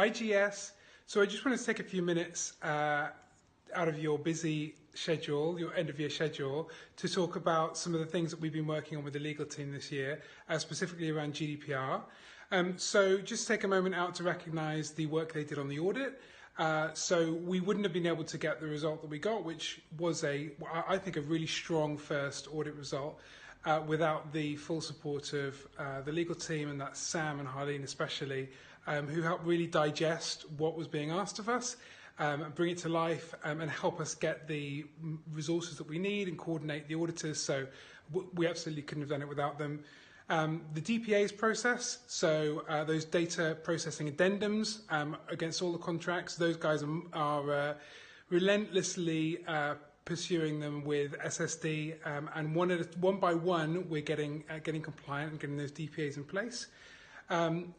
Hi GS. So I just wanted to take a few minutes out of your busy schedule, your end of year schedule, to talk about some of the things that we've been working on with the legal team this year, specifically around GDPR. So just take a moment out to recognise the work they did on the audit. So we wouldn't have been able to get the result that we got, which was I think a really strong first audit result, without the full support of the legal team, and that's Sam and Harleen especially, who helped really digest what was being asked of us, bring it to life, and help us get the resources that we need and coordinate the auditors. So we absolutely couldn't have done it without them. The DPA's process, so those data processing addendums against all the contracts, those guys are relentlessly pursuing them with SSD, and one by one we're getting compliant and getting those DPAs in place.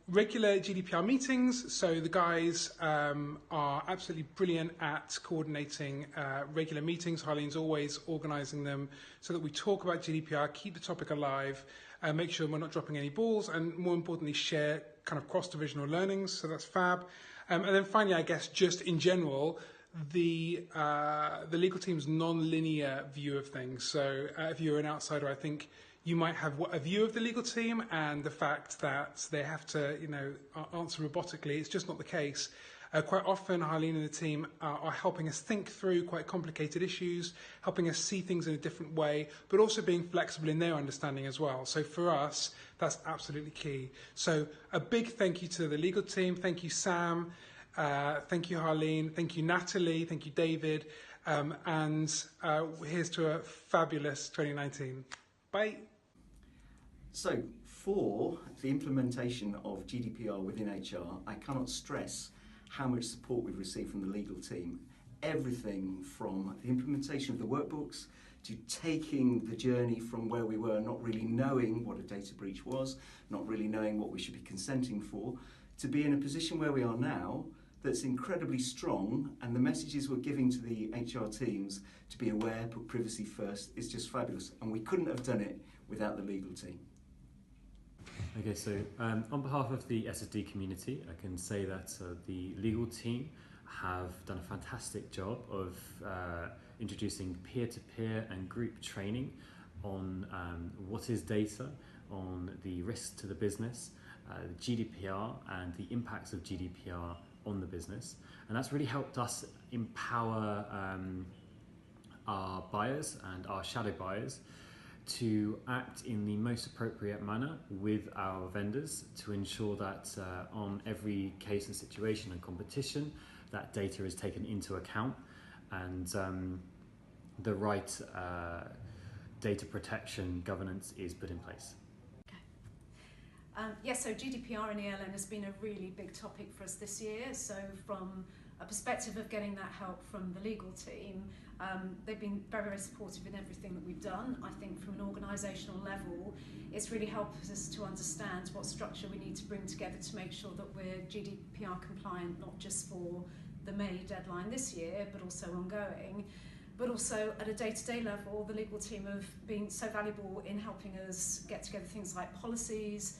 Regular GDPR meetings, so the guys are absolutely brilliant at coordinating regular meetings. Harleen's always organising them so that we talk about GDPR, keep the topic alive, make sure we're not dropping any balls, and more importantly share kind of cross-divisional learnings, so that's fab. And then finally, I guess just in general, the legal team's non-linear view of things. So if you're an outsider, I think you might have a view of the legal team and the fact that they have to, answer robotically. It's just not the case. Quite often, Harleen and the team are helping us think through quite complicated issues, helping us see things in a different way, but also being flexible in their understanding as well. So for us, that's absolutely key. So a big thank you to the legal team. Thank you, Sam. Thank you, Harleen. Thank you, Natalie. Thank you, David. And here's to a fabulous 2019. Bye. So, for the implementation of GDPR within HR, I cannot stress how much support we've received from the legal team. Everything from the implementation of the workbooks to taking the journey from where we were not really knowing what a data breach was, not really knowing what we should be consenting for, to be in a position where we are now that's incredibly strong, and the messages we're giving to the HR teams to be aware, put privacy first, is just fabulous. And we couldn't have done it without the legal team. Okay, so on behalf of the SSD community, I can say that the legal team have done a fantastic job of introducing peer-to-peer and group training on what is data, on the risks to the business, the GDPR and the impacts of GDPR on the business. And that's really helped us empower our buyers and our shadow buyers to act in the most appropriate manner with our vendors to ensure that on every case and situation and competition, that data is taken into account and the right data protection governance is put in place. Yes, so GDPR and ELN has been a really big topic for us this year. So from a perspective of getting that help from the legal team, they've been very, very supportive in everything that we've done. I think from an organisational level, it's really helped us to understand what structure we need to bring together to make sure that we're GDPR compliant, not just for the May deadline this year, but also ongoing. But also at a day-to-day level, the legal team have been so valuable in helping us get together things like policies,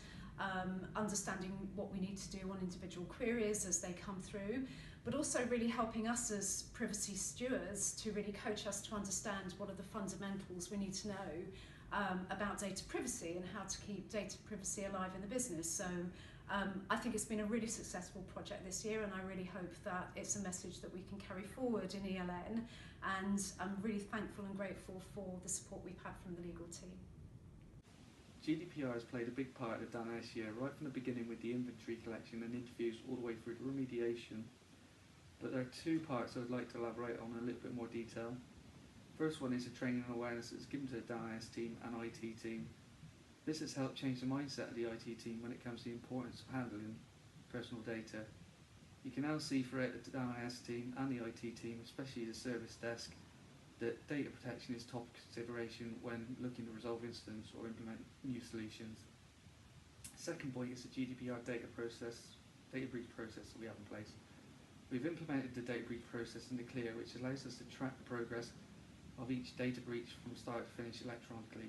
understanding what we need to do on individual queries as they come through, but also really helping us as privacy stewards to really coach us to understand what are the fundamentals we need to know about data privacy and how to keep data privacy alive in the business. So I think it's been a really successful project this year, and I really hope that it's a message that we can carry forward in ELN, and I'm really thankful and grateful for the support we've had from the legal team. GDPR has played a big part of Dana this year, right from the beginning with the inventory collection and interviews all the way through to remediation. But there are two parts I would like to elaborate on in a little bit more detail. First one is the training and awareness that's given to the Dana team and IT team. This has helped change the mindset of the IT team when it comes to the importance of handling personal data. You can now see throughout the Dana team and the IT team, especially the service desk, that data protection is top consideration when looking to resolve incidents or implement new solutions. Second point is the GDPR data breach process that we have in place. We've implemented the data breach process in the Clear, which allows us to track the progress of each data breach from start to finish electronically.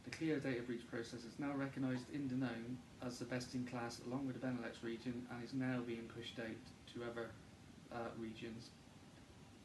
The clear data breach process is now recognised in Danone as the best in class along with the Benelux region and is now being pushed out to other regions.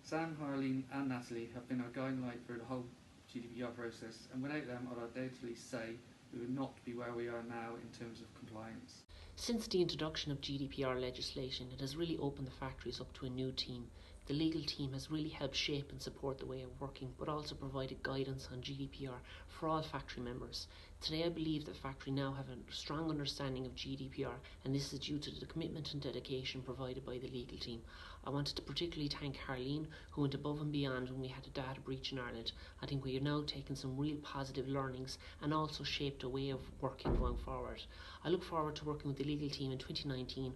Sam, Harleen and Natalie have been our guiding light through the whole GDPR process, and without them I'd undoubtedly say we would not be where we are now in terms of compliance. Since the introduction of GDPR legislation, it has really opened the factories up to a new team. The legal team has really helped shape and support the way of working, but also provided guidance on GDPR for all factory members. Today I believe that factory now have a strong understanding of GDPR, and this is due to the commitment and dedication provided by the legal team. I wanted to particularly thank Harleen, who went above and beyond when we had a data breach in Ireland. I think we have now taken some real positive learnings and also shaped a way of working going forward. I look forward to working with the legal team in 2019,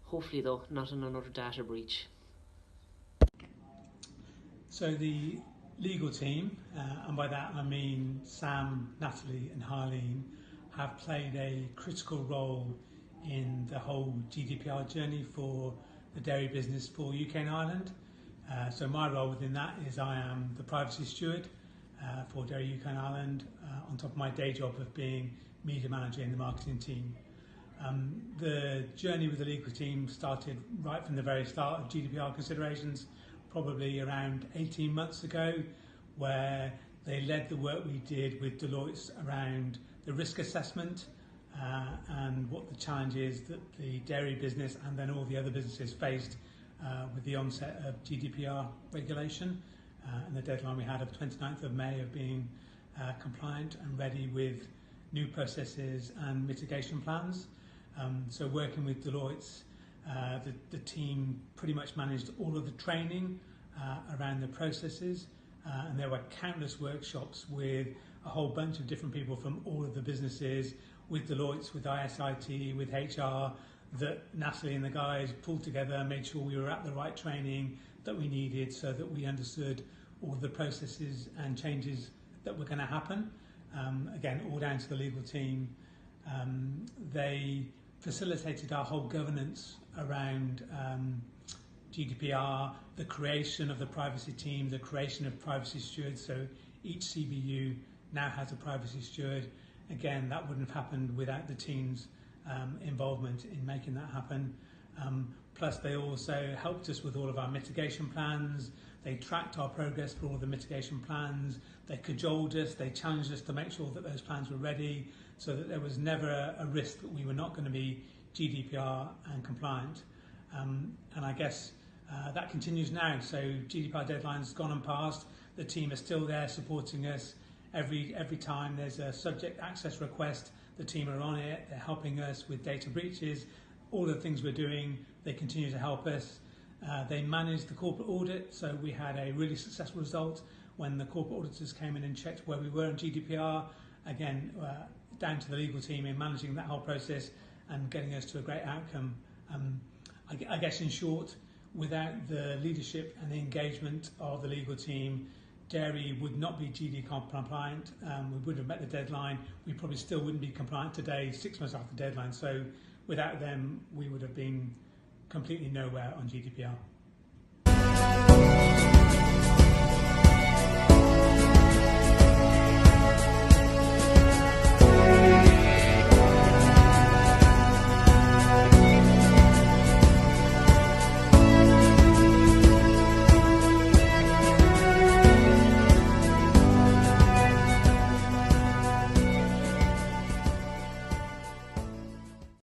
hopefully though not in another data breach. So the legal team, and by that I mean Sam, Natalie and Harleen, have played a critical role in the whole GDPR journey for the dairy business for UK and Ireland. So my role within that is I am the privacy steward for Dairy UK and Ireland, on top of my day job of being media manager in the marketing team. The journey with the legal team started right from the very start of GDPR considerations, probably around 18 months ago, where they led the work we did with Deloitte around the risk assessment and what the challenges that the dairy business and then all the other businesses faced with the onset of GDPR regulation and the deadline we had of 29th of May of being compliant and ready with new processes and mitigation plans. So working with Deloitte, the team pretty much managed all of the training around the processes, and there were countless workshops with a whole bunch of different people from all of the businesses, with Deloitte, with ISIT, with HR, that Natalie and the guys pulled together and made sure we were at the right training that we needed so that we understood all the processes and changes that were going to happen. Again, all down to the legal team. They facilitated our whole governance around GDPR, the creation of the privacy team, the creation of privacy stewards. So each CBU now has a privacy steward. Again, that wouldn't have happened without the team's involvement in making that happen. Plus, they also helped us with all of our mitigation plans. They tracked our progress for all the mitigation plans. They cajoled us, they challenged us to make sure that those plans were ready so that there was never a risk that we were not going to be GDPR and compliant. And I guess that continues now. So GDPR deadline's gone and passed. The team is still there supporting us. Every time there's a subject access request, the team are on it. They're helping us with data breaches. All the things we're doing, they continue to help us. They managed the corporate audit, so we had a really successful result when the corporate auditors came in and checked where we were in GDPR. Again, down to the legal team in managing that whole process and getting us to a great outcome. I guess in short, without the leadership and the engagement of the legal team, dairy would not be GD compliant. We wouldn't have met the deadline. We probably still wouldn't be compliant today, 6 months after the deadline. So without them, we would have been completely nowhere on GDPR.